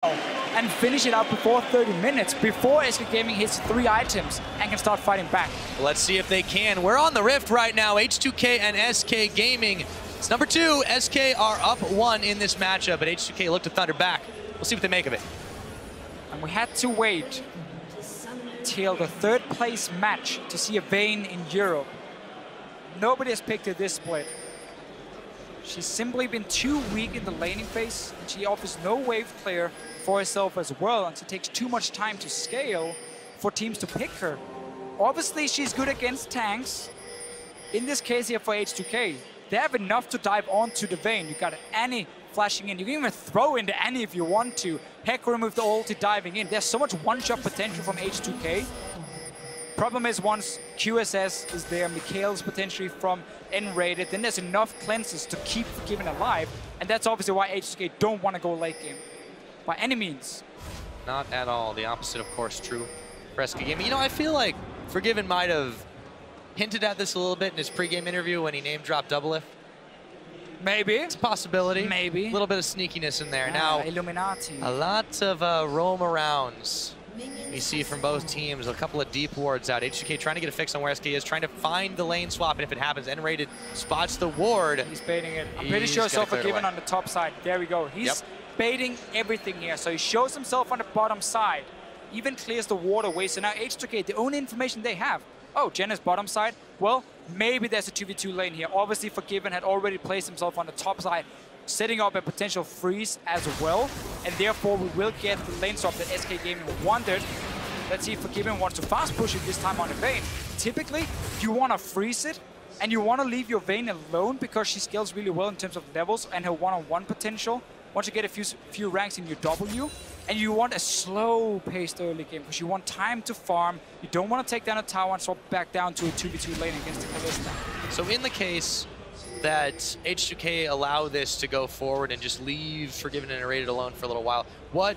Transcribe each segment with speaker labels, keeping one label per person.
Speaker 1: and finish it out before 30 minutes, before SK Gaming hits 3 items and can start fighting back.
Speaker 2: Let's see if they can. We're on the Rift right now, H2K and SK Gaming. It's number 2. SK are up 1 in this matchup, but H2K look to thunder back. We'll see what they make of it.
Speaker 1: And we had to wait till the 3rd place match to see a Vayne in Europe. Nobody has picked her this split. She's simply been too weak in the laning phase, and she offers no wave clear for herself as well, and it takes too much time to scale for teams to pick her. Obviously, she's good against tanks. In this case here for H2K, they have enough to dive onto the Vayne. You got Annie flashing in. You can even throw in the Annie if you want to. Hecarim with the ulti diving in. There's so much one-shot potential from H2K. Problem is, once QSS is there, Mikhail's potentially from N-rated, then there's enough cleanses to keep Forgiven alive, and that's obviously why H2K don't want to go late game, by any means.
Speaker 2: Not at all. The opposite, of course, true for SK Gaming. You know, I feel like Forgiven might have hinted at this a little bit in his pregame interview when he name-dropped Doublelift.
Speaker 1: Maybe.
Speaker 2: It's a possibility.
Speaker 1: Maybe.
Speaker 2: A little bit of sneakiness in there. Now,
Speaker 1: Illuminati.
Speaker 2: A lot of roam arounds. We see from both teams a couple of deep wards out. H2K trying to get a fix on where SK is, trying to find the lane swap, and if it happens, N-rated spots the ward.
Speaker 1: He's baiting it. I'm pretty sure Forgiven on the top side. There we go. He's baiting everything here. So he shows himself on the bottom side, even clears the ward away. So now H2K, the only information they have, oh, Jen is bottom side. Well, maybe there's a 2v2 lane here. Obviously, Forgiven had already placed himself on the top side, setting up a potential freeze as well, and therefore we will get the lane swap that SK Gaming wanted. Let's see if Forgiven wants to fast push it this time on the Vayne. Typically, you want to freeze it, and you want to leave your Vayne alone because she scales really well in terms of levels and her one-on-one potential. Once you get a few ranks in your W, and you want a slow-paced early game because you want time to farm. You don't want to take down a tower and swap back down to a 2v2 lane against the Kalista.
Speaker 2: So in the case that H2K allow this to go forward and just leave Forgiven and Rated alone for a little while, what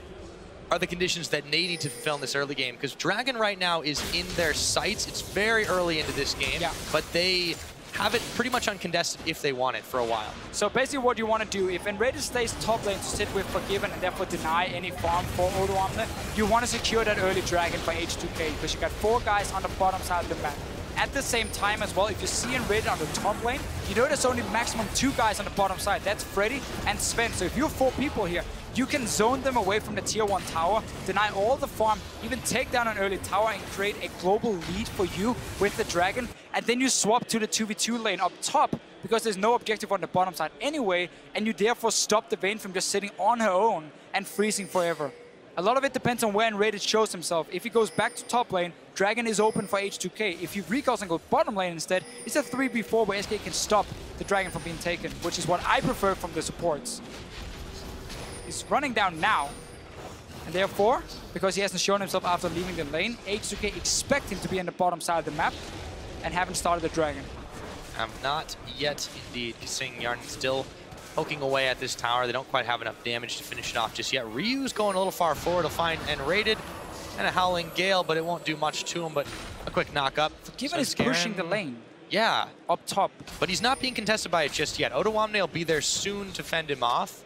Speaker 2: are the conditions that they need to fulfill in this early game? Because Dragon right now is in their sights. It's very early into this game, but they have it pretty much uncontested if they want it for a while.
Speaker 1: So basically what you want to do, if Enrated stays top lane to sit with Forgiven and therefore deny any farm for Odoamne, you want to secure that early Dragon by H2K because you got 4 guys on the bottom side of the map. At the same time as well, if you see Enrated on the top lane, you know there's only maximum 2 guys on the bottom side. That's Freddy and Sven. So if you have 4 people here, you can zone them away from the tier 1 tower, deny all the farm, even take down an early tower and create a global lead for you with the Dragon. And then you swap to the 2v2 lane up top because there's no objective on the bottom side anyway, and you therefore stop the Vayne from just sitting on her own and freezing forever. A lot of it depends on where Enrated shows himself. If he goes back to top lane, Dragon is open for H2K. If he recalls and goes bottom lane instead, it's a 3v4 where SK can stop the Dragon from being taken, which is what I prefer from the supports. He's running down now, and therefore, because he hasn't shown himself after leaving the lane, H2K expect him to be on the bottom side of the map and haven't started the Dragon.
Speaker 2: Not yet, indeed. Sing Yarn still poking away at this tower. They don't quite have enough damage to finish it off just yet. Ryu's going a little far forward to find N-rated and a Howling Gale, but it won't do much to him, but a quick knock-up.
Speaker 1: Forgiven is pushing the lane.
Speaker 2: Yeah.
Speaker 1: Up top.
Speaker 2: But he's not being contested by it just yet. Odoamne will be there soon to fend him off,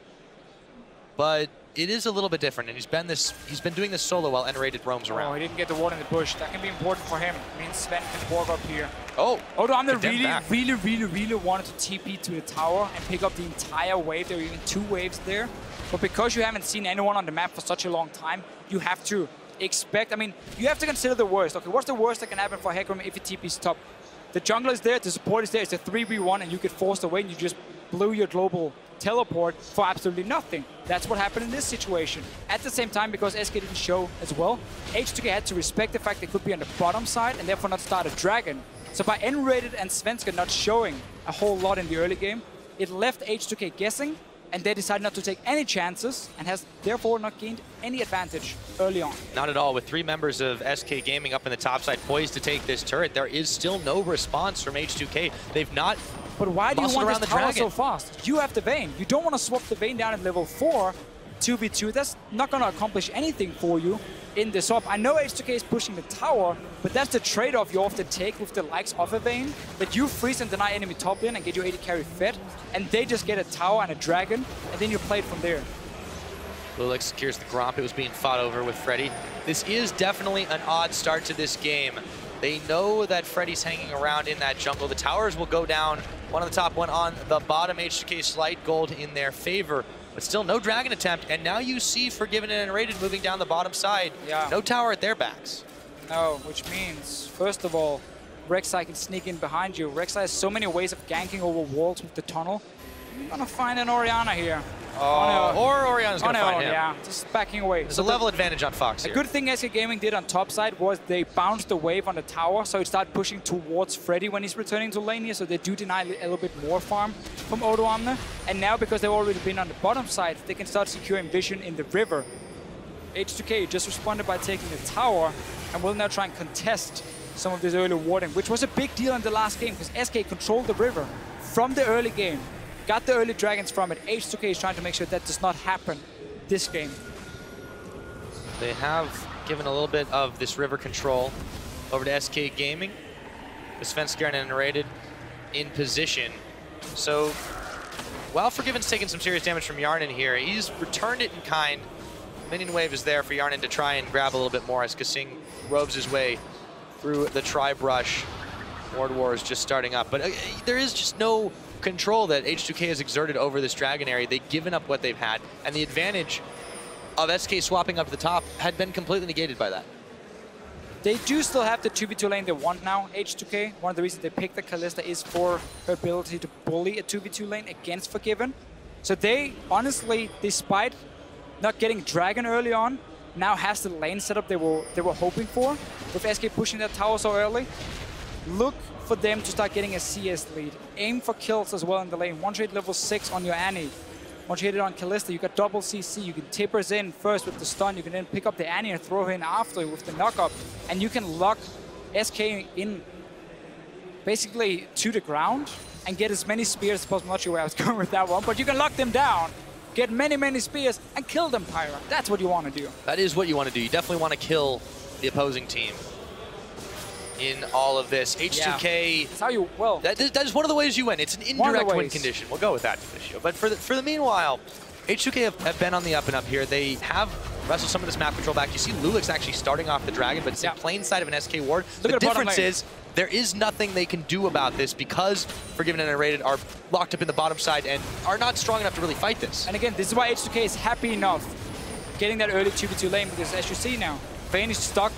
Speaker 2: but it is a little bit different, and he's been doing this solo while N-rated roams around.
Speaker 1: Oh, he didn't get the ward in the bush. That can be important for him. It means Sven can walk up here.
Speaker 2: Oh,
Speaker 1: Odoamne really wanted to TP to the tower and pick up the entire wave. There were even 2 waves there. But because you haven't seen anyone on the map for such a long time, you have to expect, I mean, you have to consider the worst. Okay, what's the worst that can happen for Hecarim if he TPs top? The jungler is there, the support is there, it's a 3v1 and you get forced away and you just blew your global teleport for absolutely nothing. That's what happened in this situation. At the same time, because SK didn't show as well, H2K had to respect the fact they could be on the bottom side and therefore not start a Dragon. So by N-rated and Svenska not showing a whole lot in the early game, it left H2K guessing, and they decided not to take any chances and has therefore not gained any advantage early on.
Speaker 2: Not at all. With 3 members of SK Gaming up in the top side poised to take this turret, there is still no response from H2K. They've not.
Speaker 1: But why do you want this tower so fast? You have the Vayne. You don't want to swap the Vayne down at level 4, 2v2. That's not going to accomplish anything for you in the swap. I know H2K is pushing the tower, but that's the trade-off you often take with the likes of a Vayne, that you freeze and deny enemy top lane and get your AD carry fed, and they just get a tower and a Dragon, and then you play it from there.
Speaker 2: Lulek secures the Gromp. It was being fought over with Freddy. This is definitely an odd start to this game. They know that Freddy's hanging around in that jungle. The towers will go down, one on the top, one on the bottom. H2K slight gold in their favor, but still no Dragon attempt. And now you see Forgiven and Rated moving down the bottom side.
Speaker 1: Yeah.
Speaker 2: No tower at their backs.
Speaker 1: No, which means, first of all, Rek'Sai can sneak in behind you. Rek'Sai has so many ways of ganking over walls with the tunnel. You're gonna find an Orianna here.
Speaker 2: Or Orianna's gonna find him.
Speaker 1: Yeah, just backing away.
Speaker 2: There's a level advantage on Fox here.
Speaker 1: A good thing SK Gaming did on top side was they bounced the wave on the tower, so it started pushing towards Freddy when he's returning to lane here, so they do deny a little bit more farm from Odoamne. And now, because they've already been on the bottom side, they can start securing vision in the river. H2K just responded by taking the tower, and will now try and contest some of this early warding, which was a big deal in the last game, because SK controlled the river from the early game. Got the early dragons from it. H2K is trying to make sure that does not happen this game.
Speaker 2: They have given a little bit of this river control over to SK Gaming. The Svenskjern and Rated in position. So while Forgiven's taken some serious damage from Yarnin here, he's returned it in kind. Minion wave is there for Yarnin to try and grab a little bit more as Kasing robes his way through the tri-brush. Ward War is just starting up, but there is just no control that H2K has exerted over this Dragon area. They've given up what they've had, and the advantage of SK swapping up the top had been completely negated by that.
Speaker 1: They do still have the 2v2 lane they want now, H2K. One of the reasons they picked the Kalista is for her ability to bully a 2v2 lane against Forgiven. So they, honestly, despite not getting Dragon early on, now has the lane setup they were hoping for, with SK pushing that tower so early. Look for them to start getting a CS lead. Aim for kills as well in the lane. Once you hit level 6 on your Annie, once you hit it on Kalista, you got double CC. You can Tippers in first with the stun. You can then pick up the Annie and throw her in after with the knock-up. And you can lock SK in basically to the ground and get as many spears as possible. I'm not sure where I was going with that one, but you can lock them down, get many spears, and kill them, Pyra. That's what you want to do.
Speaker 2: That is what you want to do. You definitely want to kill the opposing team in all of this. H2K,
Speaker 1: That's how you, well,
Speaker 2: that is one of the ways you win. It's an indirect win condition. We'll go with that, Viedeo. But for the meanwhile, H2K have been on the up and up here. They have wrestled some of this map control back. You see Lulek's actually starting off the Dragon, but it's in plain sight of an SK ward. The difference is there is nothing they can do about this because Forgiven and Rated are locked up in the bottom side and are not strong enough to really fight this.
Speaker 1: And again, this is why H2K is happy enough getting that early 2v2 lane, because as you see now, Vayne is stuck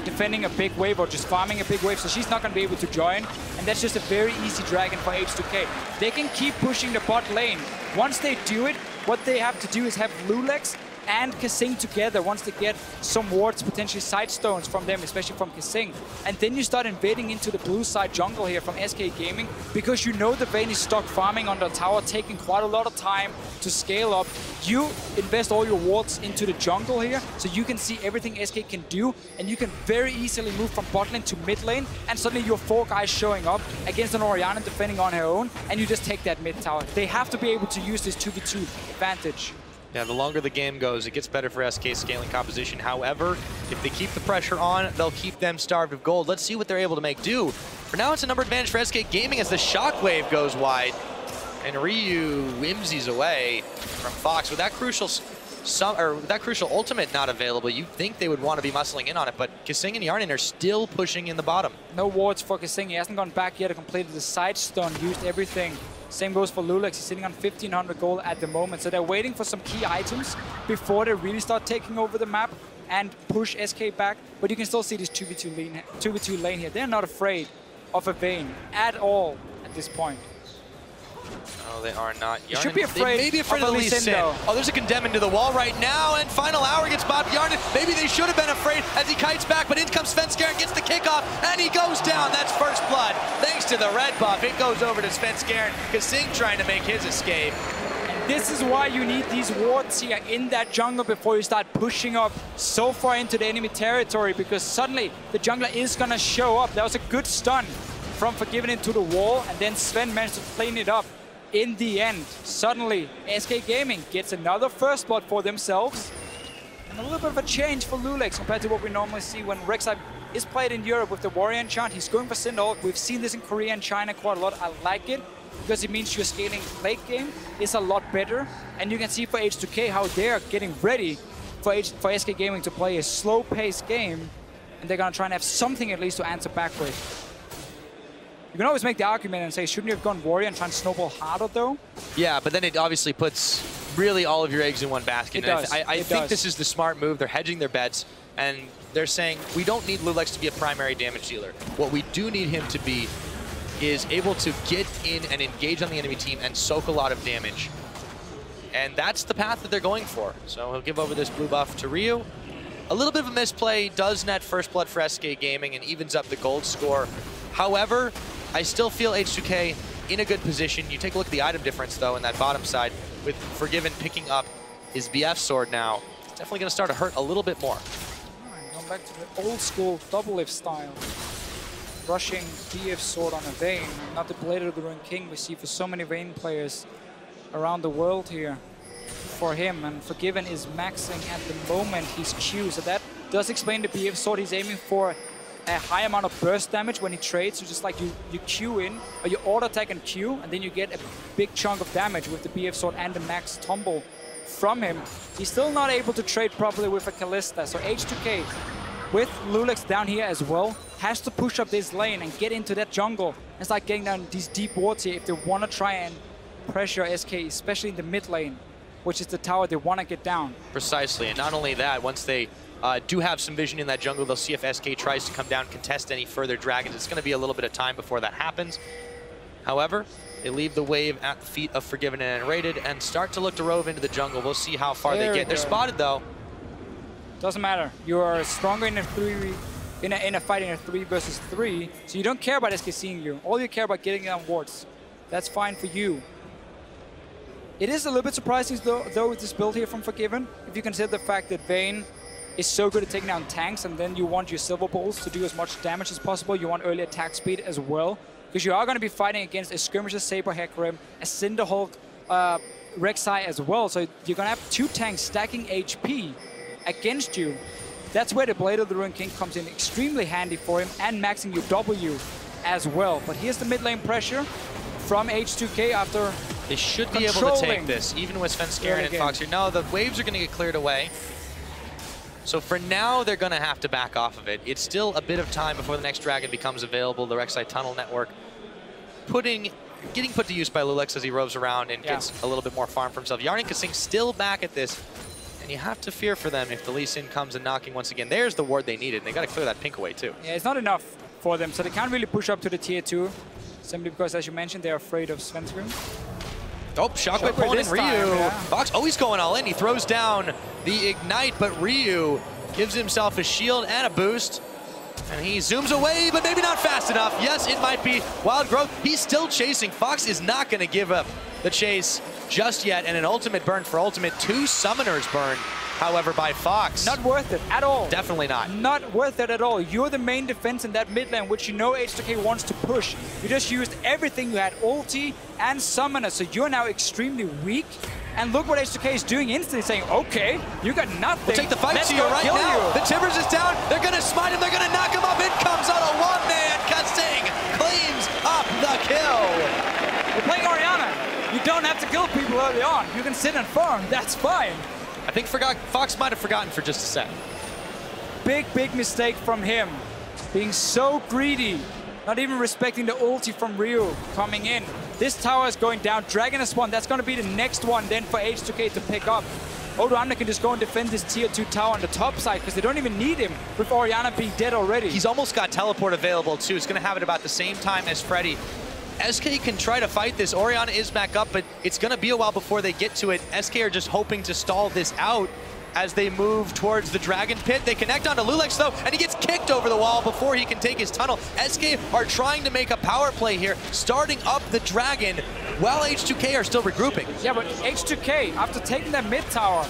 Speaker 1: defending a big wave or just farming a big wave, so she's not going to be able to join, and that's just a very easy Dragon for H2K. They can keep pushing the bot lane. Once they do it, what they have to do is have Lulex and Kasing together once they get some wards, potentially side stones from them, especially from Kasing. And then you start invading into the blue side jungle here from SK Gaming, because you know the Vayne is stuck farming on the tower, taking quite a lot of time to scale up. You invest all your wards into the jungle here, so you can see everything SK can do, and you can very easily move from bot lane to mid lane, and suddenly you're 4 guys showing up against an Orianna defending on her own, and you just take that mid tower. They have to be able to use this 2v2 advantage.
Speaker 2: Yeah, the longer the game goes, it gets better for SK's scaling composition. However, if they keep the pressure on, they'll keep them starved of gold. Let's see what they're able to make do. For now, it's a number advantage for SK Gaming as the Shockwave goes wide. And Ryu whimsies away from Fox. With that crucial ultimate not available, you'd think they would want to be muscling in on it, but Kasing and Yarnin are still pushing in the bottom.
Speaker 1: No wards for Kasing. He hasn't gone back yet. He completed the side stun, used everything. Same goes for Lulex. He's sitting on 1,500 gold at the moment. So they're waiting for some key items before they really start taking over the map and push SK back. But you can still see this 2v2 lane here. They're not afraid of a Vayne at all at this point.
Speaker 2: No, they are not.
Speaker 1: You should be afraid.
Speaker 2: They may be afraid of the Lee Sin. Oh, there's a condemn into the wall right now, and final hour gets Bob Yarnin. Maybe they should have been afraid as he kites back, but in comes Svenskjern, gets the kickoff, and he goes down. That's first blood. Thanks to the red buff, it goes over to Svenskjern. Kasing trying to make his escape.
Speaker 1: This is why you need these wards here in that jungle before you start pushing up so far into the enemy territory, because suddenly the jungler is going to show up. That was a good stun from Forgiven into the wall, and then Sven managed to clean it up. In the end, suddenly SK Gaming gets another first blood for themselves, and a little bit of a change for Lulex compared to what we normally see when Rek'Sai is played in Europe with the Warrior enchant. He's going for Syndahawk. We've seen this in Korea and China quite a lot. I like it. because it means your scaling late game is a lot better. And you can see for H2K how they're getting ready for SK Gaming to play a slow-paced game, and they're gonna try and have something at least to answer back with. You can always make the argument and say, shouldn't you have gone Warrior and try and snowball harder though?
Speaker 2: Yeah, but then it obviously puts really all of your eggs in one basket.
Speaker 1: It does.
Speaker 2: I think this is the smart move. They're hedging their bets, and they're saying, we don't need Lulex to be a primary damage dealer. What we do need him to be is able to get in and engage on the enemy team and soak a lot of damage. And that's the path that they're going for. So he'll give over this blue buff to Ryu. A little bit of a misplay, does net first blood for SK Gaming and evens up the gold score. However, I still feel H2K in a good position. You take a look at the item difference, though, in that bottom side, with Forgiven picking up his BF sword now. It's definitely going to start to hurt a little bit more.
Speaker 1: Going back to the old school double lift style. Rushing BF sword on a Vayne, not the Blade of the Ruined King we see for so many Vayne players around the world here. For him, and Forgiven is maxing at the moment his Q, so that does explain the BF sword. He's aiming for a high amount of burst damage when he trades, so just like you Q in, or you auto attack and Q, and then you get a big chunk of damage with the BF sword and the max tumble from him. He's still not able to trade properly with a Kalista, so H2K, with Lulex down here as well, has to push up this lane and get into that jungle and start getting down these deep wards here if they want to try and pressure SK, especially in the mid lane, which is the tower they want to get down.
Speaker 2: Precisely, and not only that, once they do have some vision in that jungle, they'll see if SK tries to come down, contest any further dragons. It's going to be a little bit of time before that happens. However, they leave the wave at the feet of Forgiven and Rated and start to look to rove into the jungle. We'll see how far they get. They're spotted, though.
Speaker 1: Doesn't matter. You are stronger in a fight in a 3 versus 3, so you don't care about SK seeing you. All you care about getting down wards. That's fine for you. It is a little bit surprising, though, with this build here from Forgiven. If you consider the fact that Vayne is so good at taking down tanks, and then you want your Silver Balls to do as much damage as possible. You want early attack speed as well, because you are going to be fighting against a Skirmisher Saber Hecarim, a Cinderhulk Rek'Sai as well. So you're going to have 2 tanks stacking HP against you. That's where the Blade of the Ruined King comes in extremely handy for him, and maxing your W as well. But here's the mid lane pressure from H2K after
Speaker 2: they should be able to take this, even with Svenskeren and Fox here. No, the waves are going to get cleared away. So for now, they're going to have to back off of it. It's still a bit of time before the next dragon becomes available. The Rek'Sai Tunnel Network getting put to use by Lulex as he roves around and gets a little bit more farm for himself. Yarn and Kasing still back at this, and you have to fear for them if the Lee Sin comes and knocking once again. There's the ward they needed, and they got to clear that pink away too. Yeah,
Speaker 1: it's not enough for them, so they can't really push up to the tier 2, simply because, as you mentioned, they're afraid of Svenskeren.
Speaker 2: Oh, Shockwave pulling in Ryu. Fox, oh, he's going all in. He throws down the Ignite, but Ryu gives himself a shield and a boost. And he zooms away, but maybe not fast enough. Yes, it might be Wild Growth. He's still chasing. Fox is not going to give up the chase just yet. And an ultimate burn for ultimate. 2 summoners burned, however, by Fox.
Speaker 1: Not worth it at all.
Speaker 2: Definitely not.
Speaker 1: Not worth it at all. You're the main defense in that mid lane, which you know H2K wants to push. You just used everything. You had ulti and summoner, so you're now extremely weak. And look what H2K is doing instantly, saying, okay, you got nothing.
Speaker 2: We'll take the fight to you right now. The Timbers is down. They're going to smite him. They're going to knock him up. It comes out a one-man. Kasing claims up the kill.
Speaker 1: You're playing Orianna. You don't have to kill people early on. You can sit and farm. That's fine.
Speaker 2: I think Fox might have forgotten for just a sec.
Speaker 1: Big mistake from him. Being so greedy. Not even respecting the ulti from Ryu coming in. This tower is going down. Dragon is 1. That's going to be the next one then for H2K to pick up. Odoamne can just go and defend this tier 2 tower on the top side because they don't even need him with Orianna being dead already.
Speaker 2: He's almost got teleport available too. It's going to have it about the same time as Freddy. SK can try to fight this. Orianna is back up, but it's going to be a while before they get to it. SK are just hoping to stall this out as they move towards the Dragon Pit. They connect onto Lulex though, and he gets kicked over the wall before he can take his tunnel. SK are trying to make a power play here, starting up the Dragon, while H2K are still regrouping.
Speaker 1: Yeah, but H2K, after taking that mid tower,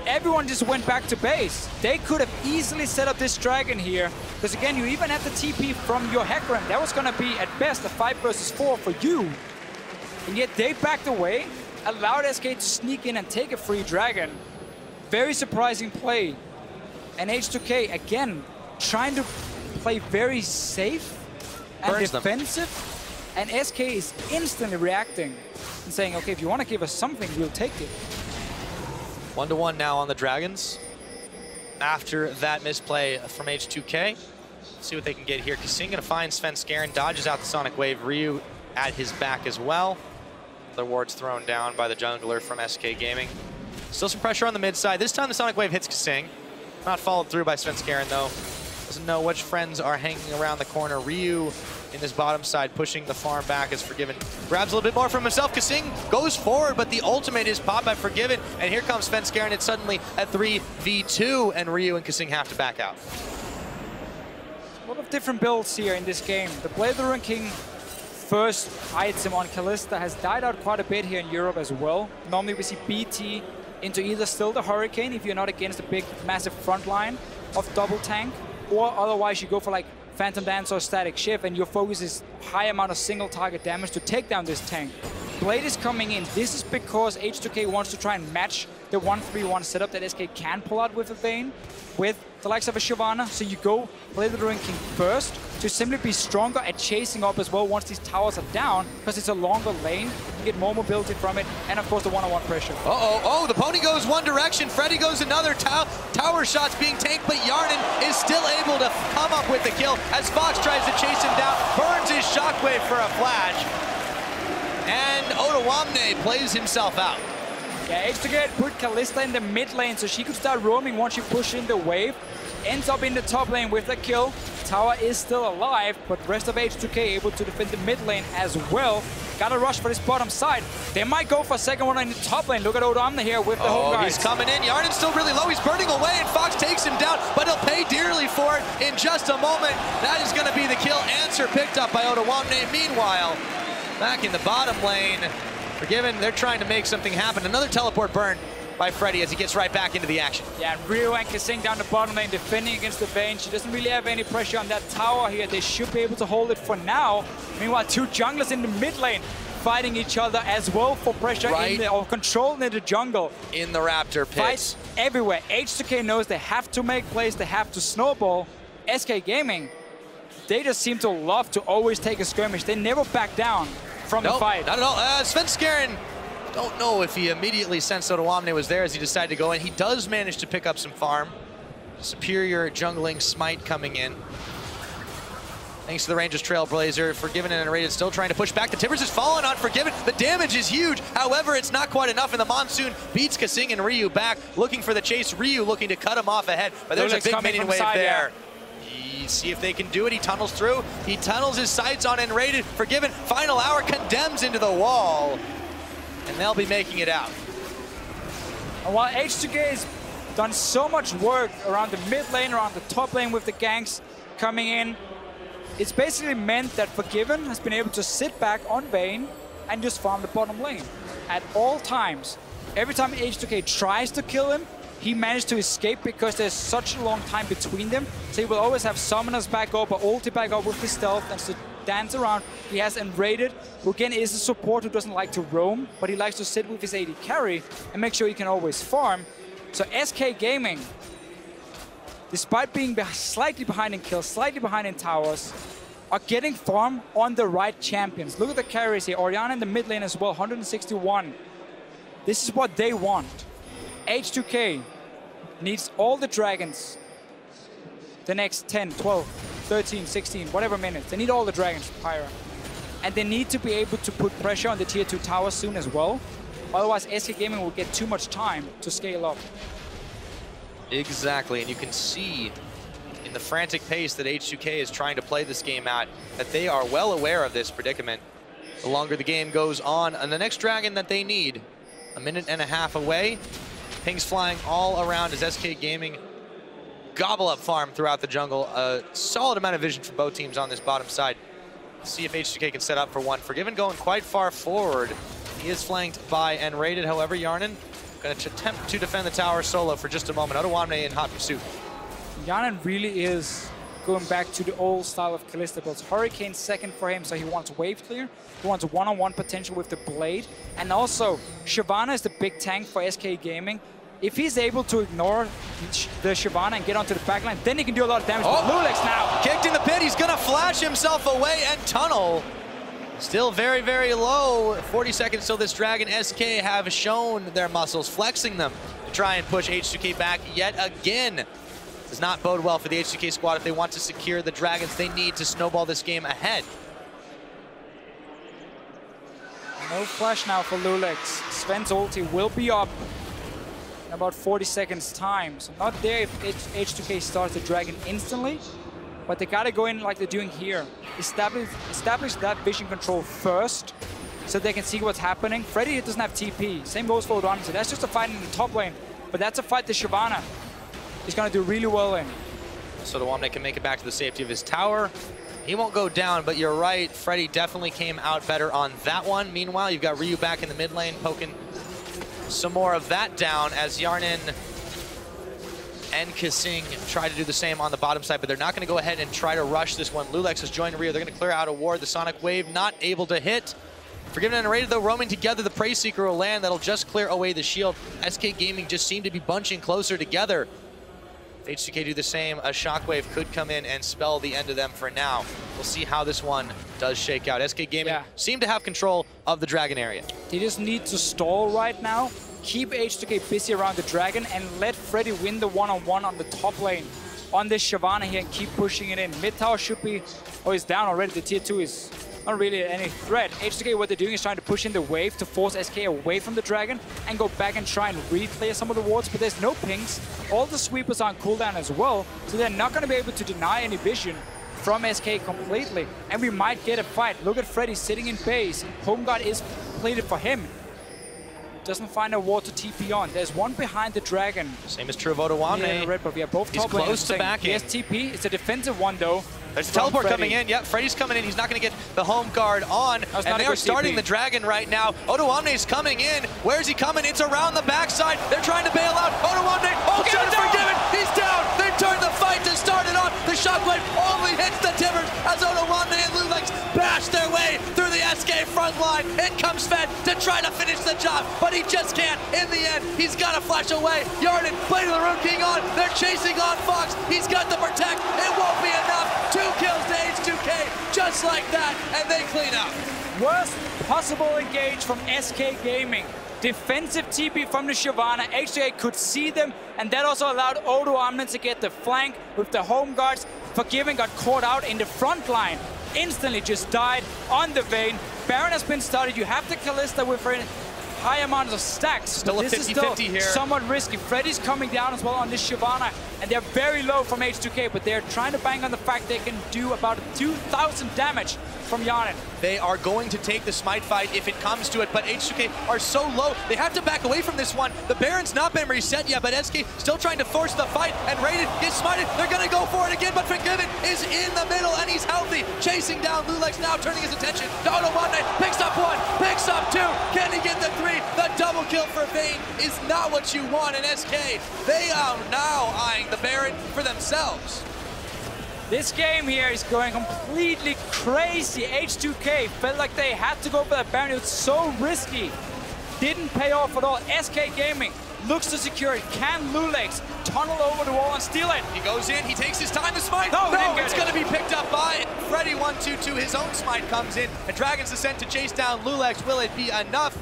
Speaker 1: everyone just went back to base. They could have easily set up this Dragon here, because again, you even had the TP from your Hecarim. That was going to be, at best, a 5 versus 4 for you. And yet they backed away, allowed SK to sneak in and take a free Dragon. Very surprising play. And H2K, again, trying to play very safe and defensive. And SK is instantly reacting and saying, okay, if you want to give us something, we'll take it.
Speaker 2: 1-1 now on the Dragons. After that misplay from H2K. See what they can get here. Kasing gonna find Svenskeren, dodges out the Sonic Wave. Ryu at his back as well. Other wards thrown down by the jungler from SK Gaming. Still some pressure on the mid side. This time the Sonic Wave hits Kasing. Not followed through by Svenskeren though. Doesn't know which friends are hanging around the corner. Ryu in this bottom side pushing the farm back as Forgiven grabs a little bit more from himself. Kasing goes forward, but the ultimate is popped by Forgiven, and here comes Svenskeren. It's suddenly at 3v2, and Ryu and Kasing have to back out.
Speaker 1: A lot of different builds here in this game. The Blade of the Ruined King first item on Kalista has died out quite a bit here in Europe as well. Normally we see BT into either still the Hurricane if you're not against a big, massive front line of double tank, or otherwise you go for like Phantom Dance or Static Shift and your focus is high amount of single target damage to take down this tank. Blade is coming in. This is because H2K wants to try and match the 1-3-1 setup that SK can pull out with a Vayne, with the likes of a Shyvana. So you go Blade of the Ruined King first to simply be stronger at chasing up as well once these towers are down, because it's a longer lane. You get more mobility from it, and of course the one-on-one pressure.
Speaker 2: Oh, the pony goes one direction, Freddy goes another. Tower shots being tanked, but Yarnan is still able to come up with the kill as Fox tries to chase him down, burns his shockwave for a flash. And Otawamne plays himself out.
Speaker 1: Yeah, H2K put Kalista in the mid lane so she could start roaming once she pushed in the wave. Ends up in the top lane with the kill. Tower is still alive, but rest of H2K able to defend the mid lane as well. Gotta rush for this bottom side. They might go for a second one in the top lane. Look at Otawamne here with the home guys.
Speaker 2: He's coming in. Yarnan's still really low. He's burning away, and Fox takes him down, but he'll pay dearly for it in just a moment. That is going to be the kill. Answer picked up by Otawamne. Meanwhile, back in the bottom lane, Forgiven, they're trying to make something happen. Another teleport burn by Freddy as he gets right back into the action. Yeah,
Speaker 1: Ryu and Kasing down the bottom lane defending against the Vayne. She doesn't really have any pressure on that tower here. They should be able to hold it for now. Meanwhile, two junglers in the mid lane fighting each other as well for pressure in the, or controlling the jungle.
Speaker 2: In the Raptor pits.
Speaker 1: Fights everywhere. H2K knows they have to make plays, they have to snowball. SK Gaming, they just seem to love to always take a skirmish. They never back down from the fight.
Speaker 2: Not at all. Svenskeren, don't know if he immediately sensed Otawamne was there as he decided to go in. He does manage to pick up some farm. Superior jungling smite coming in. Thanks to the Rangers Trailblazer. Forgiven and Rated still trying to push back. The Timbers is falling on Forgiven. The damage is huge. However, it's not quite enough, and the Monsoon beats Kasing and Ryu back, looking for the chase. Ryu looking to cut him off ahead, but there's a big minion wave there. See if they can do it. He tunnels through. He tunnels his sights on Enrated. Forgiven. Final hour condemns into the wall. And they'll be making it out.
Speaker 1: And while H2K has done so much work around the mid lane, around the top lane with the ganks coming in, it's basically meant that Forgiven has been able to sit back on Vayne and just farm the bottom lane at all times. Every time H2K tries to kill him, he managed to escape because there's such a long time between them. So he will always have summoners back up or ulti back up with his stealth and to dance around. He has Enrated, who again is a support who doesn't like to roam, but he likes to sit with his AD carry and make sure he can always farm. So SK Gaming, despite being slightly behind in kills, slightly behind in towers, are getting farm on the right champions. Look at the carries here. Orianna in the mid lane as well, 161. This is what they want. H2K needs all the dragons the next 10, 12, 13, 16, whatever minutes. They need all the dragons, Pyra. And they need to be able to put pressure on the tier 2 towers soon as well. Otherwise, SK Gaming will get too much time to scale up.
Speaker 2: Exactly, and you can see in the frantic pace that H2K is trying to play this game at, that they are well aware of this predicament. The longer the game goes on, and the next dragon that they need, a minute and a half away. Pings flying all around as SK Gaming gobble up farm throughout the jungle. A solid amount of vision for both teams on this bottom side. See if H2K can set up for one. Forgiven going quite far forward. He is flanked by Enrated, however, Yarnan going to attempt to defend the tower solo for just a moment. Otawamne in hot pursuit.
Speaker 1: Yarnan really is going back to the old style of Kalista builds. Hurricane second for him, so he wants wave clear. He wants one-on-one potential with the Blade. And also, Shyvana is the big tank for SK Gaming. If he's able to ignore the Shyvana and get onto the backline, then he can do a lot of damage. But Lulix now
Speaker 2: kicked in the pit. He's going to flash himself away and tunnel. Still very, very low. 40 seconds till this Dragon. SK have shown their muscles, flexing them to try and push H2K back yet again. Does not bode well for the H2K squad if they want to secure the Dragons. They need to snowball this game ahead.
Speaker 1: No flash now for Lulex. Sven's ulti will be up in about 40 seconds time. So not there if H2K starts the Dragon instantly, but they gotta go in like they're doing here. Establish that vision control first so they can see what's happening. Freddy doesn't have TP. Same goes for Odon. So that's just a fight in the top lane, but that's a fight that Shyvana is gonna do really well in.
Speaker 2: So Odon can make it back to the safety of his tower. He won't go down, but you're right. Freddy definitely came out better on that one. Meanwhile, you've got Ryu back in the mid lane, poking some more of that down as Yarnin and Kissing try to do the same on the bottom side, but they're not going to go ahead and try to rush this one. Lulex has joined Ryu. They're going to clear out a ward. The Sonic Wave not able to hit. Forgiven and Rated, though, roaming together. The Prey Seeker will land. That'll just clear away the shield. SK Gaming just seem to be bunching closer together. If H2K do the same, a Shockwave could come in and spell the end of them for now. We'll see how this one does shake out. SK Gaming seem to have control of the Dragon area.
Speaker 1: They just need to stall right now, keep H2K busy around the Dragon, and let Freddy win the one-on-one on the top lane on this Shyvana here and keep pushing it in. Mid tower should be, oh, he's down already. The tier 2 is not really any threat. H2K, what they're doing is trying to push in the wave to force SK away from the Dragon and go back and try and re-clear some of the wards, but there's no pings. All the sweepers are on cooldown as well, so they're not going to be able to deny any vision from SK completely. And we might get a fight. Look at Freddy sitting in base. Home guard is completed for him. Doesn't find a ward to TP on. There's one behind the Dragon.
Speaker 2: Same is true of Odawame.
Speaker 1: Yeah, red buff. Yeah, both
Speaker 2: He's
Speaker 1: top
Speaker 2: close to back in.
Speaker 1: Yes, TP. It's a defensive one though.
Speaker 2: There's a teleport coming in. Yep, Freddy's coming in. He's not going to get the home guard on. And they are starting the Dragon right now. Odoamne's coming in. Where's he coming? It's around the backside. They're trying to bail out. Odoamne, shot Forgiven. He's down. They turn the fight to start it on. The Shockwave only hits the timbers as Odoamne and Lulex bash their way through the SK front line. In comes Sven to try to finish the job, but he just can't. In the end, he's got to flash away. Yarden, Blade of the Rune King on. They're chasing on Fox. He's got the protect. It won't be enough. 2 kills to H2K, just like that, and they clean up.
Speaker 1: Worst possible engage from SK Gaming. Defensive TP from the Shyvana. H2K could see them, and that also allowed Odoamne to get the flank with the home guards. Forgiven got caught out in the front line. Instantly just died on the Vayne. Baron has been started. You have the Kalista with her high amounts of stacks.
Speaker 2: Still a 50-50 here.
Speaker 1: Somewhat risky. Freddy's coming down as well on this Shyvana, and they're very low from H2K, but they're trying to bang on the fact they can do about 2,000 damage from Yarnin.
Speaker 2: They are going to take the smite fight if it comes to it, but H2K are so low, they have to back away from this one. The Baron's not been reset yet, but SK still trying to force the fight, and Rated gets smited. They're going to go for it again, but Forgiven is in the middle, and he's healthy. Chasing down Lulex, now turning his attention. Odoamne picks up 1, picks up 2. Can he get the 3? The double kill for Vayne is not what you want in SK. They are now eyeing the Baron for themselves.
Speaker 1: This game here is going completely crazy. H2K felt like they had to go for that Baron. It was so risky. Didn't pay off at all. SK Gaming looks to secure it. Can Lulex tunnel over the wall and steal it?
Speaker 2: He goes in, he takes his time to smite.
Speaker 1: No,
Speaker 2: it's going to be picked up by Freddy. 1-2-2, his own smite comes in, and Dragon's Descent to chase down Lulex. Will it be enough?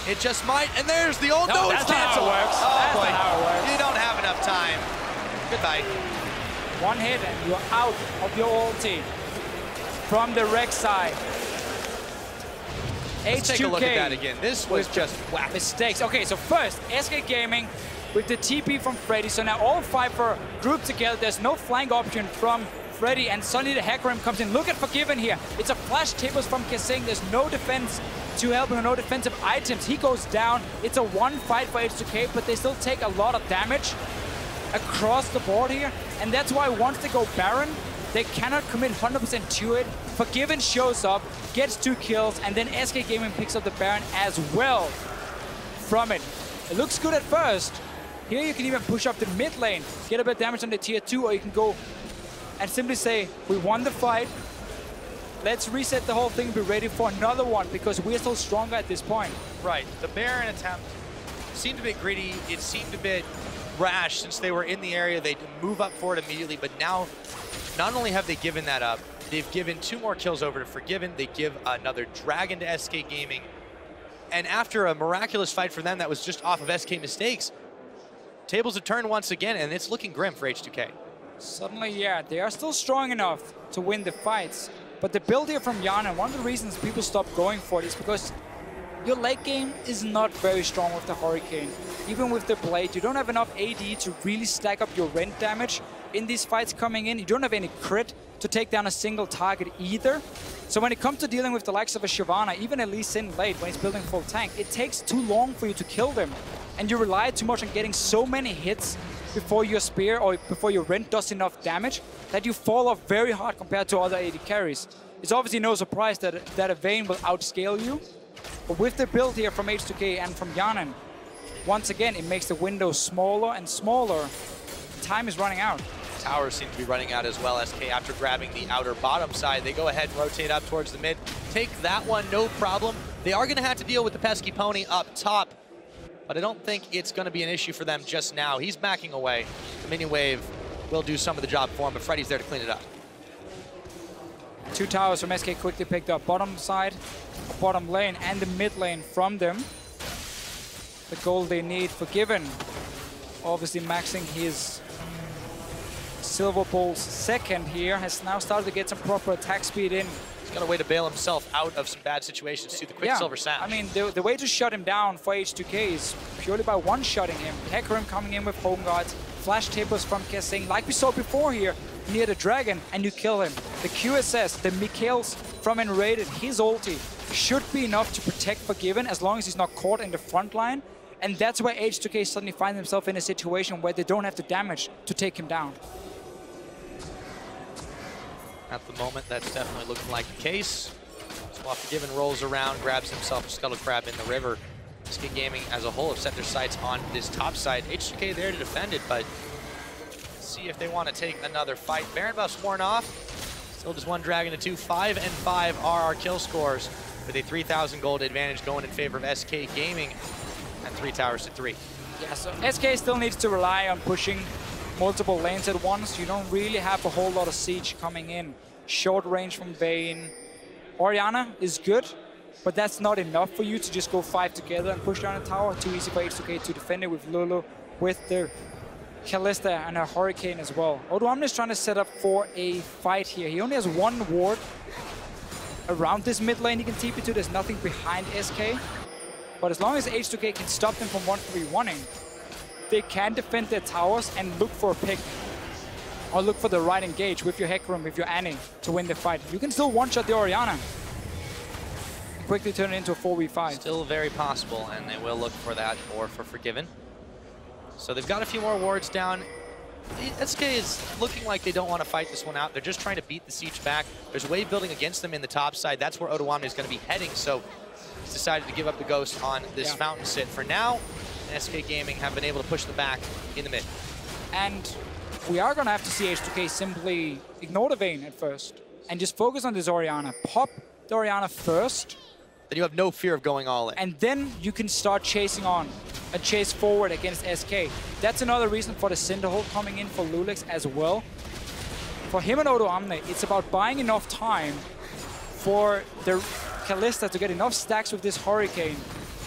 Speaker 2: It just might, and there's the old, no, it's canceled.
Speaker 1: That's not how it works.
Speaker 2: You don't have enough time. Goodbye.
Speaker 1: One hit and you're out of your ulti from the Rex side.
Speaker 2: Let's take a look at that again. This was just whack.
Speaker 1: Mistakes. Okay, so first, SK Gaming with the TP from Freddy. So now all 5 are grouped together. There's no flank option from Freddy, and suddenly the Hecarim comes in. Look at Forgiven here. It's a flash tables from Kissing. There's no defense to help him, no defensive items. He goes down. It's a 1 fight for H2K, but they still take a lot of damage across the board here. And that's why once they go Baron, they cannot commit 100% to it. Forgiven shows up, gets 2 kills, and then SK Gaming picks up the Baron as well from it. It looks good at first. Here you can even push up the mid lane, get a bit of damage on the tier 2, or you can go and simply say, we won the fight. Let's reset the whole thing, be ready for another one, because we're still stronger at this point.
Speaker 2: Right, the Baron attempt seemed a bit gritty. It seemed a bit rash since they were in the area. They'd move up for it immediately, but now not only have they given that up, They've given 2 more kills over to Forgiven. They give another Dragon to SK Gaming. And after a miraculous fight for them that was just off of SK mistakes, tables have turned once again, and it's looking grim for H2K.
Speaker 1: Suddenly, yeah, they are still strong enough to win the fights. But the build here from Yana, one of the reasons people stop going for it is because your late game is not very strong with the Hurricane. Even with the Blade, you don't have enough AD to really stack up your rend damage in these fights coming in. You don't have any crit to take down a single target either. So when it comes to dealing with the likes of a Shyvana, even at least in late when he's building full tank, it takes too long for you to kill them. And you rely too much on getting so many hits before your spear or before your rend does enough damage that you fall off very hard compared to other AD carries. It's obviously no surprise that a Vayne will outscale you. But with the build here from H2K and from Yanan, once again, it makes the window smaller and smaller. Time is running out.
Speaker 2: Towers seem to be running out as well. SK, after grabbing the outer bottom side, they go ahead and rotate up towards the mid. Take that one, no problem. They are going to have to deal with the pesky pony up top, but I don't think it's going to be an issue for them just now. He's backing away. The minion wave will do some of the job for him, but Freddy's there to clean it up.
Speaker 1: 2 towers from SK quickly picked up. Bottom side, bottom lane, and the mid lane from them. The goal they need. Forgiven, obviously maxing his Silver Bull's second here, has now started to get some proper attack speed in.
Speaker 2: He's got a way to bail himself out of some bad situations through the quick silver sash.
Speaker 1: I mean, the way to shut him down for H2K is purely by one-shotting him. Hecarim coming in with home guards, flash tapers from Kessing, like we saw before here, near the Dragon, and you kill him. The QSS, the Mikhails from Enrated, his ulti should be enough to protect Forgiven as long as he's not caught in the front line. And that's where H2K suddenly find themselves in a situation where they don't have the damage to take him down.
Speaker 2: At the moment, that's definitely looking like the case. So while Forgiven rolls around, grabs himself a Scuttle Crab in the river, SK Gaming as a whole have set their sights on this top side. H2K there to defend it, but see if they want to take another fight. Baron buff's worn off. Still just 1 Dragon to 2. 5 and 5 are our kill scores, with a 3,000 gold advantage going in favor of SK Gaming, and 3 towers to 3.
Speaker 1: Yeah, so SK still needs to rely on pushing multiple lanes at once. You don't really have a whole lot of siege coming in. Short range from Vayne. Orianna is good, but that's not enough for you to just go 5 together and push down a tower. Too easy for H2K to defend it with Lulu, with the Kalista and a Hurricane as well. Odoamne is trying to set up for a fight here. He only has 1 ward around this mid lane he can TP to. There's nothing behind SK. But as long as H2K can stop them from 1v1ing, they can defend their towers and look for a pick. Or look for the right engage with your Hecarim, with your Annie to win the fight. You can still one-shot the Orianna. Quickly turn it into a 4v5.
Speaker 2: Still very possible, and they will look for that or for Forgiven. So they've got a few more wards down. The SK is looking like they don't want to fight this one out. They're just trying to beat the siege back. There's a wave building against them in the top side. That's where Odoamne is going to be heading. So he's decided to give up the ghost on this fountain sit. For now, SK Gaming have been able to push them back in the mid.
Speaker 1: And we are going to have to see H2K simply ignore the Vayne at first and just focus on this Orianna. Pop the Orianna first.
Speaker 2: Then you have no fear of going all in.
Speaker 1: And then you can start chasing on and chase forward against SK. That's another reason for the Cinderhold coming in for Lulix as well. For him and Odoamne, it's about buying enough time for the Kalista to get enough stacks with this Hurricane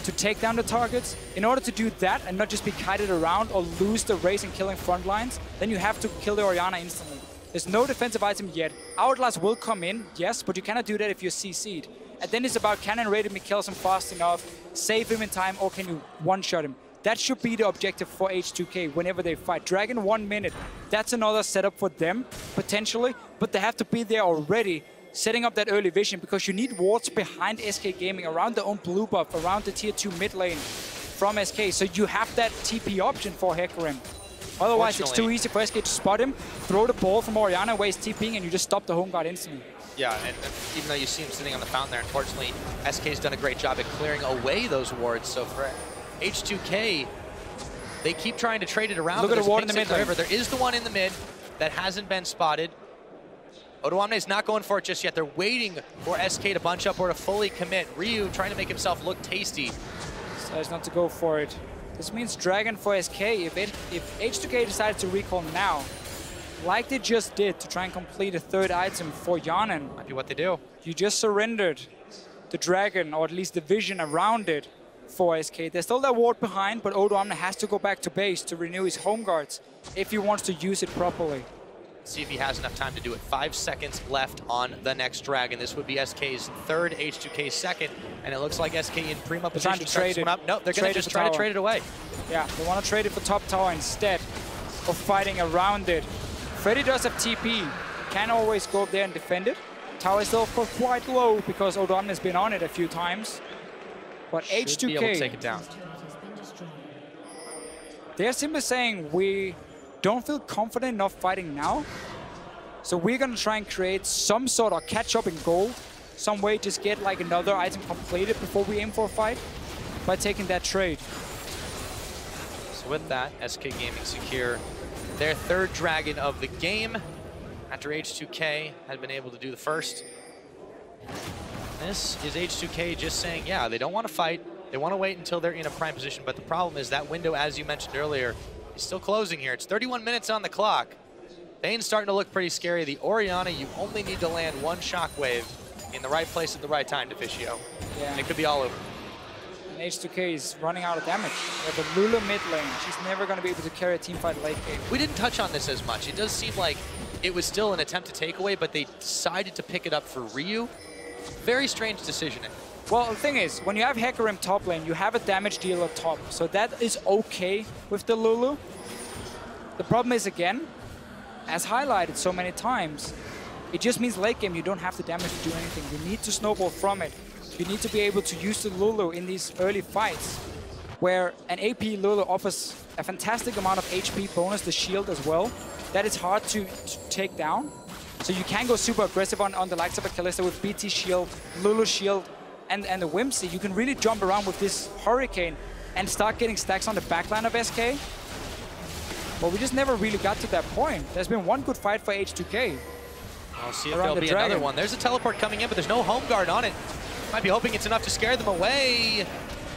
Speaker 1: to take down the targets. In order to do that and not just be kited around or lose the race in killing front lines, then you have to kill the Orianna instantly. There's no defensive item yet. Outlast will come in, yes, but you cannot do that if you're CC'd. And then it's about, can Enrated kills him fast enough, save him in time, or can you one-shot him? That should be the objective for H2K whenever they fight. Dragon 1 minute, that's another setup for them, potentially, but they have to be there already, setting up that early vision, because you need wards behind SK Gaming, around their own blue buff, around the tier 2 mid lane from SK, so you have that TP option for Hecarim. Otherwise, it's too easy for SK to spot him, throw the ball from Orianna where he's TPing, and you just stop the home guard instantly.
Speaker 2: Yeah, and even though you see him sitting on the fountain there, unfortunately, SK's done a great job at clearing away those wards. So for H2K, they keep trying to trade it around.
Speaker 1: Look at the ward in the mid lane.
Speaker 2: There is the one in the mid that hasn't been spotted. Odoamne is not going for it just yet. They're waiting for SK to bunch up or to fully commit. Ryu trying to make himself look tasty.
Speaker 1: Decides not to go for it. This means Dragon for SK. If H2K decides to recall now, like they just did to try and complete a third item for Yarnen.
Speaker 2: Might be what they do.
Speaker 1: You just surrendered the dragon, or at least the vision around it, for SK. There's still that ward behind, but Odoamne has to go back to base to renew his home guards if he wants to use it properly.
Speaker 2: See if he has enough time to do it. 5 seconds left on the next dragon. This would be SK's third, H2K second, and it looks like SK in prima position.
Speaker 1: Trying to trade it.
Speaker 2: Up. No, they're going to just try to trade it away.
Speaker 1: Yeah, they want to trade it for top tower instead of fighting around it. Freddy does have TP, can always go up there and defend it. Tower is still quite low because Odoamne has been on it a few times. But
Speaker 2: Should
Speaker 1: H2K,
Speaker 2: be able to take it down.
Speaker 1: They're simply saying we don't feel confident enough fighting now. So we're going to try and create some sort of catch up in gold. Some way just get like another item completed before we aim for a fight by taking that trade.
Speaker 2: So with that, SK Gaming secure their third dragon of the game after H2K had been able to do the first. This is H2K just saying, yeah, they don't want to fight. They want to wait until they're in a prime position. But the problem is that window, as you mentioned earlier, is still closing here. It's 31 minutes on the clock. Bane's starting to look pretty scary. The Orianna, you only need to land one shockwave in the right place at the right time, Deficio.
Speaker 1: Yeah.
Speaker 2: And it could be all over.
Speaker 1: And H2K is running out of damage. We have a Lulu mid lane. She's never going to be able to carry a team fight late game.
Speaker 2: We didn't touch on this as much. It does seem like it was still an attempt to take away, but they decided to pick it up for Ryu. Very strange decisioning.
Speaker 1: Well, the thing is, when you have Hecarim top lane, you have a damage dealer top. So that is okay with the Lulu. The problem is, again, as highlighted so many times, it just means late game you don't have the damage to do anything. You need to snowball from it. You need to be able to use the Lulu in these early fights, where an AP Lulu offers a fantastic amount of HP bonus, the shield as well. That is hard to take down. So you can go super aggressive on the likes of a Kalista with BT shield, Lulu shield, and the Whimsy. You can really jump around with this Hurricane and start getting stacks on the backline of SK. But we just never really got to that point. There's been one good fight for H2K.
Speaker 2: I'll see if there'll be another one. There's a teleport coming in, but there's no home guard on it. Might be hoping it's enough to scare them away.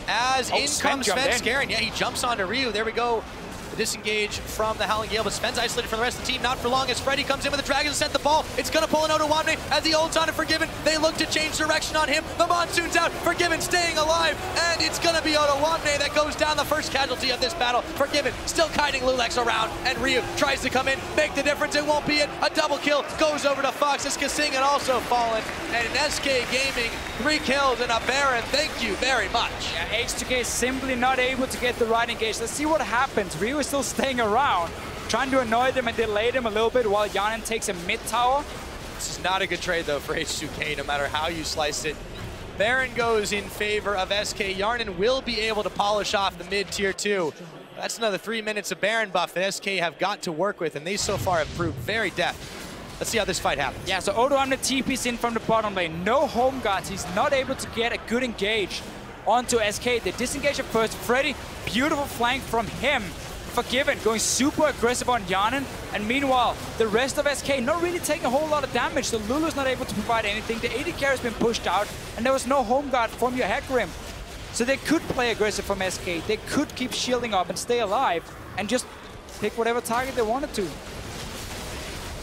Speaker 2: As in comes Sven scaring. Yeah, he jumps onto Ryu. There we go. The disengage from the Howling Gale, but Sven's isolated from the rest of the team. Not for long as Freddy comes in with the Dragon to set the ball. It's going to pull an Odoamne as he holds on to Forgiven. They look to change direction on him. The Monsoon's out. Forgiven staying alive, and it's going to be Odoamne that goes down, the first casualty of this battle. Forgiven still kiting Lulex around, and Ryu tries to come in, make the difference. It won't be it. A double kill goes over to Fox. As Kasing had also fallen, and in SK Gaming, 3 kills and a Baron. Thank you very much.
Speaker 1: Yeah, H2K is simply not able to get the right engage. Let's see what happens. Ryu is still staying around, trying to annoy them and delay them a little bit while Yarnen takes a mid tower.
Speaker 2: This is not a good trade though for H2K, no matter how you slice it. Baron goes in favor of SK. Yarnen will be able to polish off the mid tier 2. That's another 3 minutes of Baron buff that SK have got to work with, and these so far have proved very deft. Let's see how this fight happens.
Speaker 1: Yeah, so Odoamne TP's in from the bottom lane. No home guards. He's not able to get a good engage onto SK. They disengage at first. Freddy, beautiful flank from him. Forgiven, going super aggressive on Yarnen. And meanwhile, the rest of SK not really taking a whole lot of damage. So Lulu's not able to provide anything. The AD carry has been pushed out, and there was no home guard from your Hecarim. So they could play aggressive from SK. They could keep shielding up and stay alive and just pick whatever target they wanted to.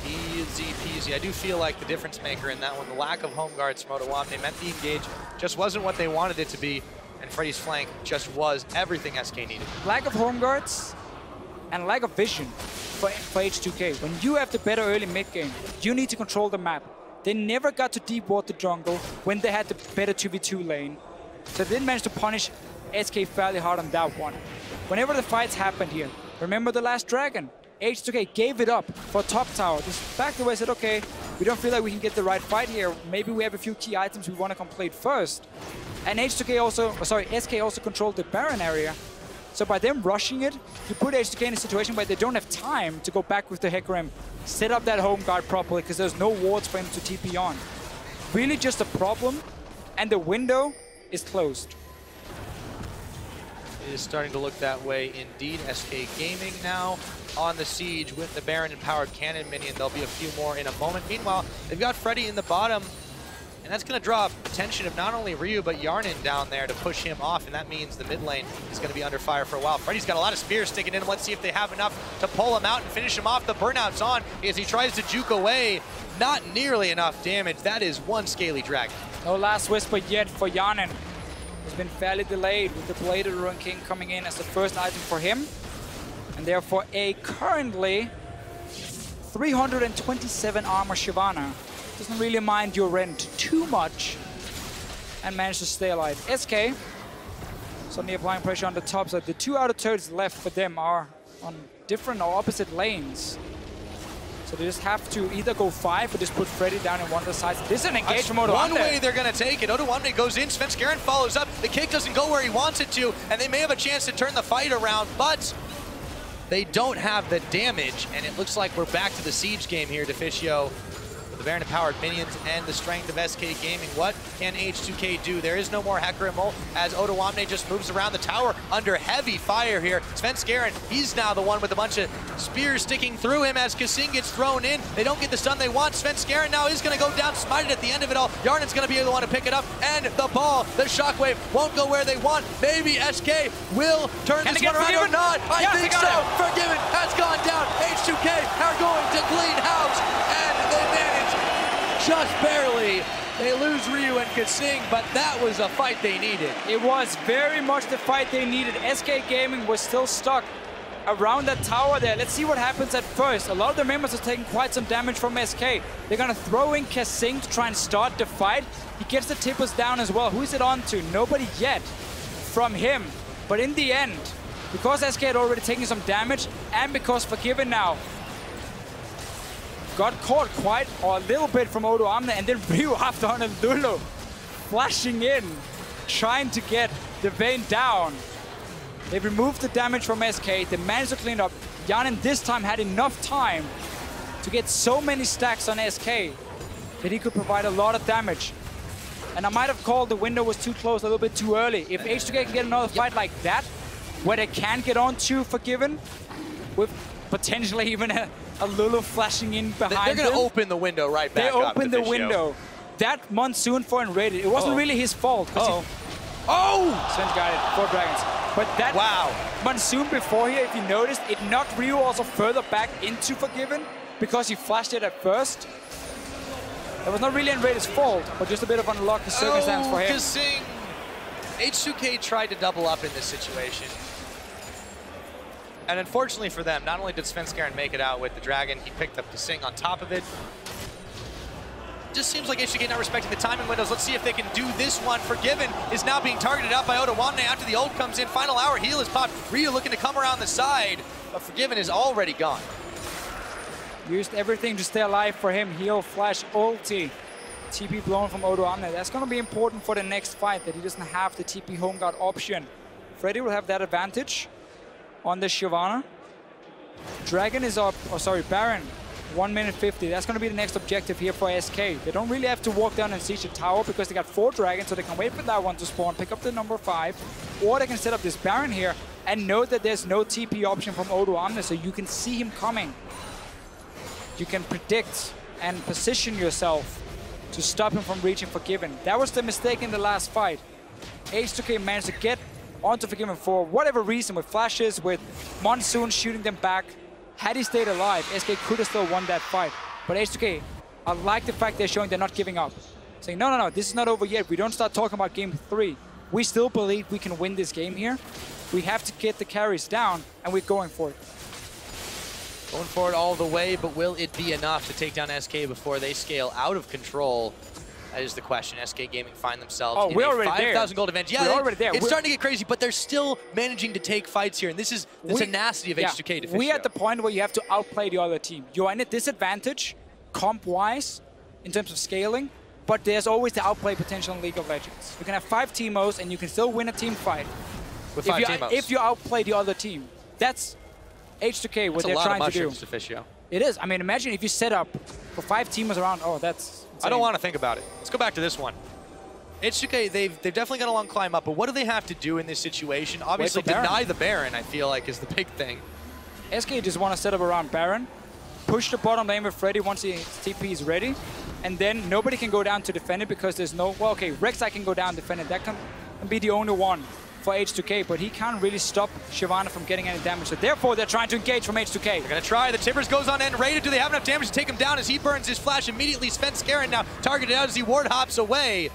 Speaker 2: Easy peasy. I do feel like the difference maker in that one, the lack of home guards from Odoamne meant the engage just wasn't what they wanted it to be, and Freddy's flank just was everything SK needed.
Speaker 1: Lack of home guards and lack of vision for H2K. When you have the better early mid game, you need to control the map. They never got to deep ward the jungle when they had the better 2v2 lane. So they didn't manage to punish SK fairly hard on that one. Whenever the fights happened here, remember the last dragon? H2K gave it up for top tower. Just backed away, said, okay, we don't feel like we can get the right fight here. Maybe we have a few key items we want to complete first. And H2K also, SK also controlled the Baron area. So by them rushing it, you put H2K in a situation where they don't have time to go back with the Hecarim, set up that home guard properly, because there's no wards for him to TP on. Really just a problem, and the window is closed.
Speaker 2: It is starting to look that way indeed. SK Gaming now on the siege with the Baron and powered cannon minion. There'll be a few more in a moment. Meanwhile, they've got Freddy in the bottom, And that's going to draw attention of not only Ryu, but Yarnin down there to push him off, and that means the mid lane is going to be under fire for a while. Freddy's got a lot of spears sticking in him. Let's see if they have enough to pull him out and finish him off. The burnout's on as he tries to juke away. Not nearly enough damage. That is one scaly dragon.
Speaker 1: No last whisper yet for Yarnin. It's been fairly delayed with the Bladed Ruin King coming in as the first item for him. And therefore a currently 327 armor Shyvana. Doesn't really mind your rent too much and managed to stay alive. SK suddenly applying pressure on the top side. The two outer turrets left for them are on different or opposite lanes. So they just have to either go 5 or just put Freddy down in one of the sides. This is an engage from Odoamne.
Speaker 2: One way they're going to take it. Odoamne goes in, Svenskeren follows up. The kick doesn't go where he wants it to, and they may have a chance to turn the fight around, but they don't have the damage, and it looks like we're back to the siege game here, Deficio. The Baron-empowered minions and the strength of SK Gaming. What can H2K do? There is no more Hecarimul as Odoamne just moves around the tower under heavy fire here. Svenskeren, he's now the one with a bunch of spears sticking through him as Kasing gets thrown in. They don't get the stun they want. Svenskeren now is going to go down, smited at the end of it all. Yarnin's going to be the one to pick it up, and the ball, the shockwave, won't go where they want. Maybe SK will turn this one around or not. I think so. Forgiven has gone down. H2K are going to clean house, and they manage just barely. They lose Ryu and Kasing, but that was a fight they needed.
Speaker 1: It was very much the fight they needed. SK Gaming was still stuck around that tower there. Let's see what happens at first. A lot of the members are taking quite some damage from SK. They're gonna throw in Kasing to try and start the fight. He gets the tippers down as well. Who is it on to? Nobody yet from him. But in the end, because SK had already taken some damage, and because Forgiven now got caught quite a little bit from Odoamne, and then Ryu after on a Lulu flashing in, trying to get the Vayne down. They removed the damage from SK. They managed to clean up. Yarnin this time had enough time to get so many stacks on SK that he could provide a lot of damage. And I might have called the window was too close, a little bit too early. If H2K can get another fight like that, where they can get on to Forgiven, with potentially even a Lulu flashing in behind them.
Speaker 2: They're going to open the window right back up.
Speaker 1: They opened the window. That Monsoon for Enrated, it wasn't really his fault.
Speaker 2: Oh!
Speaker 1: Sven's got it, 4 dragons. But that Monsoon before here, if you noticed, it knocked Ryu also further back into Forgiven because he flashed it at first. It was not really Enrated's fault, but just a bit of unlucky circumstance for him.
Speaker 2: Kasing. H2K tried to double up in this situation. And unfortunately for them, not only did Svenskeren make it out with the dragon, he picked up Kasing on top of it. Just seems like H2K not respecting the timing windows. Let's see if they can do this one. Forgiven is now being targeted out by Odoamne after the ult comes in. Final hour heal is popped. Ryu looking to come around the side, but Forgiven is already gone.
Speaker 1: Used everything to stay alive for him. Heal, flash, ulti. TP blown from Odoamne. That's going to be important for the next fight, that he doesn't have the TP home guard option. Freddy will have that advantage on the Shyvana. Dragon is up, Baron, 1 minute 50. That's going to be the next objective here for SK. They don't really have to walk down and siege the tower because they got 4 dragons, so they can wait for that one to spawn, pick up the number 5, or they can set up this Baron here and know that there's no TP option from Odoamne, so you can see him coming. You can predict and position yourself to stop him from reaching Forgiven. That was the mistake in the last fight. H2K managed to get onto Forgiven for whatever reason, with flashes, with Monsoon shooting them back. Had he stayed alive, SK could have still won that fight. But H2K, I like the fact they're showing they're not giving up. Saying, no, this is not over yet. We don't start talking about game 3. We still believe we can win this game here. We have to get the carries down, and we're going for it.
Speaker 2: Going for it all the way, but will it be enough to take down SK before they scale out of control? That is the question. SK Gaming find themselves in a 5,000 gold advantage. Yeah,
Speaker 1: we're already there.
Speaker 2: It's starting to get crazy, but they're still managing to take fights here, and this is the tenacity of H2K to
Speaker 1: We're at the point where you have to outplay the other team. You're in a disadvantage, comp-wise, in terms of scaling, but there's always the outplay potential in League of Legends. You can have 5 teamos, and you can still win a team fight.
Speaker 2: With 5 teamos.
Speaker 1: If you outplay the other team. That's H2K, what they're trying to do.
Speaker 2: Deficio.
Speaker 1: It is. I mean, imagine if you set up for 5 teamers around. Oh, that's insane.
Speaker 2: I don't want to think about it. Let's go back to this one. H2K, they've definitely got a long climb up, but what do they have to do in this situation? Obviously, deny the Baron, I feel like, is the big thing.
Speaker 1: SK just want to set up around Baron, push the bottom lane with Freddy once his TP is ready, And then nobody can go down to defend it because there's no... Well, okay, Rek'Sai can go down and defend it. That can be the only one for H2K, but he can't really stop Shyvana from getting any damage. So therefore, they're trying to engage from H2K.
Speaker 2: They're going to try. The Timbers goes on end rated. Do they have enough damage to take him down as he burns his flash immediately? Svenskeren now targeted out as he ward hops away.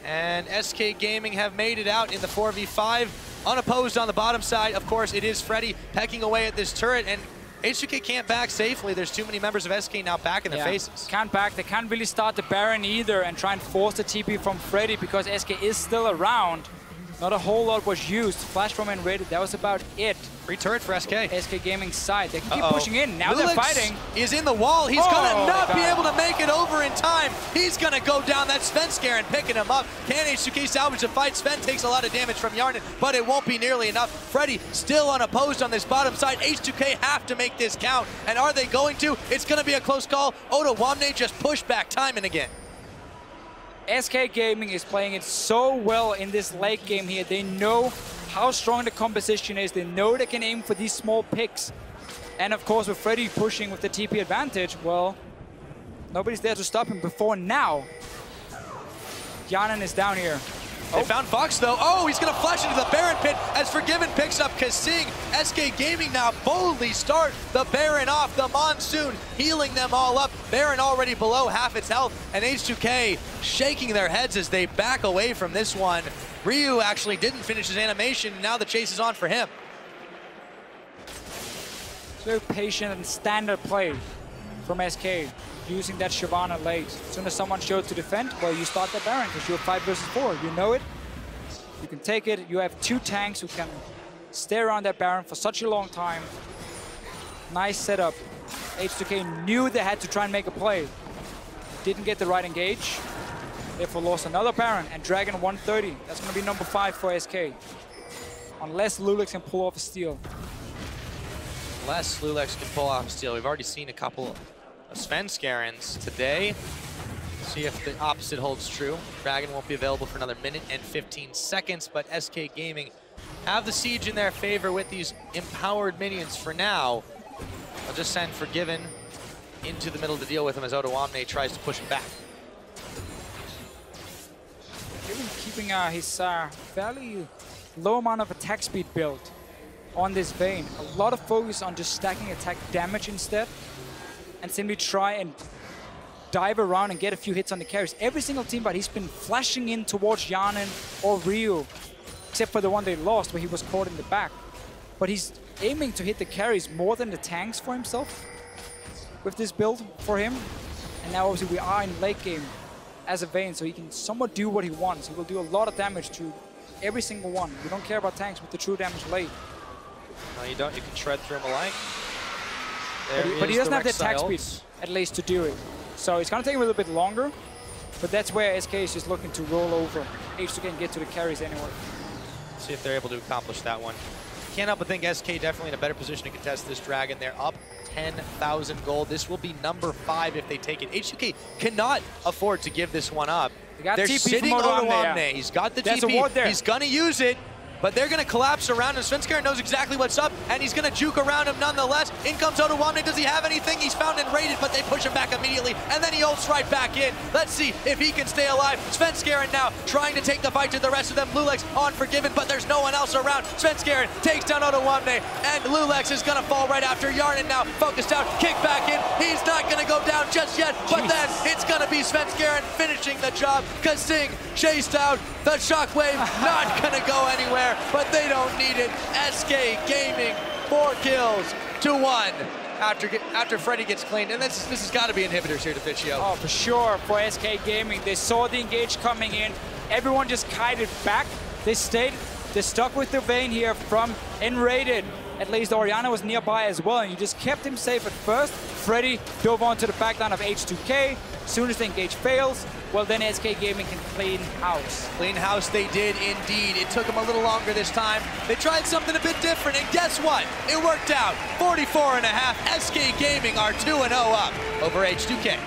Speaker 2: And SK Gaming have made it out in the 4v5. Unopposed on the bottom side. Of course, it is Freddy pecking away at this turret, and H2K can't back safely. There's too many members of SK now back in their faces.
Speaker 1: Can't back. They can't really start the Baron either and try and force the TP from Freddy because SK is still around. Not a whole lot was used. Flash from Enrated, that was about it.
Speaker 2: Free turret for SK.
Speaker 1: SK Gaming's side. They can keep pushing in. Now
Speaker 2: Lulix
Speaker 1: they're fighting.
Speaker 2: Is in the wall. He's gonna not be able to make it over in time. He's gonna go down. That's Svenskeren picking him up. Can H2K salvage the fight? Sven takes a lot of damage from Yarnan, but it won't be nearly enough. Freddy still unopposed on this bottom side. H2K have to make this count. And are they going to? It's gonna be a close call. Oda Wamne just pushed back time and again.
Speaker 1: SK Gaming is playing it so well in this late game here. They know how strong the composition is. They know they can aim for these small picks. And of course, with Freddy pushing with the TP advantage, well, nobody's there to stop him before now. Yarnan is down here.
Speaker 2: They found Fox though. Oh, he's gonna flash into the Baron pit as Forgiven picks up Kasing. SK Gaming now boldly start the Baron off. The Monsoon healing them all up. Baron already below half its health, and H2K shaking their heads as they back away from this one. Ryu actually didn't finish his animation, and now the chase is on for him.
Speaker 1: It's very patient and standard play from SK. Using that Shyvana late. As soon as someone showed to defend, well, you start that Baron because you're 5 versus 4. You know it. You can take it. You have 2 tanks who can stay around that Baron for such a long time. Nice setup. H2K knew they had to try and make a play. Didn't get the right engage. Therefore lost another Baron. And Dragon 130. That's going to be number 5 for SK. Unless Lulix can pull off a steal.
Speaker 2: Unless Lulix can pull off a steal. We've already seen a couple Svenskerens today. See if the opposite holds true. Dragon won't be available for another minute and 15 seconds, but SK Gaming have the siege in their favor with these empowered minions for now. I'll just send Forgiven into the middle to deal with him as Oda Wamne tries to push him back.
Speaker 1: Forgiven keeping his fairly low amount of attack speed built on this Vayne. A lot of focus on just stacking attack damage instead, and simply try and dive around and get a few hits on the carries. Every single team, but he's been flashing in towards Yarnan or Ryu, except for the one they lost where he was caught in the back. But he's aiming to hit the carries more than the tanks for himself with this build for him. And now obviously we are in late game as a Vayne, so he can somewhat do what he wants. He will do a lot of damage to every single one. We don't care about tanks with the true damage late.
Speaker 2: No, you don't. You can shred through him alike.
Speaker 1: But he doesn't have the attack speed, at least, to do it. So it's going to take him a little bit longer, but that's where SK is just looking to roll over H2K and get to the carries anyway.
Speaker 2: See if they're able to accomplish that one. Can't help but think SK definitely in a better position to contest this Dragon. They're up 10,000 gold. This will be number 5 if they take it. H2K cannot afford to give this one up. They're sitting on Wamne. He's got the TP. He's going to use it. But they're going to collapse around him. Svenskeren knows exactly what's up, and he's going to juke around him nonetheless. In comes Oda Wamne. Does he have anything? He's found and raided, but they push him back immediately, and then he ults right back in. Let's see if he can stay alive. Svenskeren now trying to take the fight to the rest of them. Lulix on Forgiven, but there's no one else around. Svenskeren takes down Oda Wamne, and Lulix is going to fall right after. Yarnan now focused out, kick back in. He's not going to go down just yet, but then it's going to be Svenskeren finishing the job. Kasing chased out. The shockwave not going to go anywhere, but they don't need it. SK Gaming 4 kills to 1 after Freddy gets cleaned. And this has got to be inhibitors here to Viedeo.
Speaker 1: Oh, for sure for SK Gaming. They saw the engage coming in. Everyone just kited back. They stayed. They stuck with the Vayne here from Enrated. At least Orianna was nearby as well, and you just kept him safe at first. Freddy dove onto the backline of H2K. As soon as the engage fails, well, then SK Gaming can clean house.
Speaker 2: Clean house they did indeed. It took them a little longer this time. They tried something a bit different, and guess what? It worked out. 44.5. SK Gaming are 2-0 up over H2K.